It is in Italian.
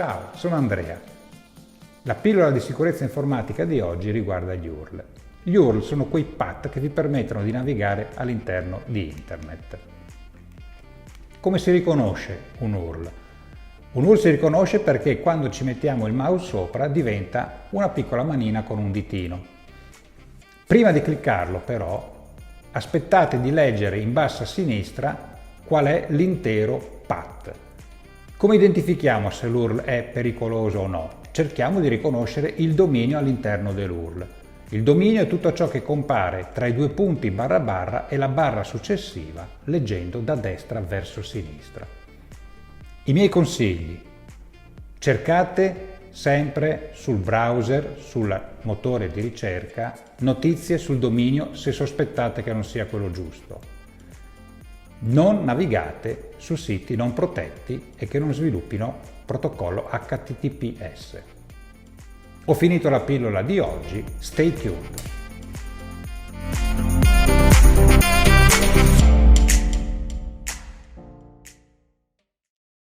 Ciao, sono Andrea. La pillola di sicurezza informatica di oggi riguarda gli URL. Gli URL sono quei path che vi permettono di navigare all'interno di Internet. Come si riconosce un URL? Un URL si riconosce perché quando ci mettiamo il mouse sopra diventa una piccola manina con un ditino. Prima di cliccarlo però aspettate di leggere in basso a sinistra qual è l'intero path. Come identifichiamo se l'URL è pericoloso o no? Cerchiamo di riconoscere il dominio all'interno dell'URL. Il dominio è tutto ciò che compare tra i due punti barra barra e la barra successiva, leggendo da destra verso sinistra. I miei consigli: cercate sempre sul browser, sul motore di ricerca, notizie sul dominio se sospettate che non sia quello giusto. Non navigate su siti non protetti e che non sviluppino protocollo HTTPS. Ho finito la pillola di oggi, stay tuned!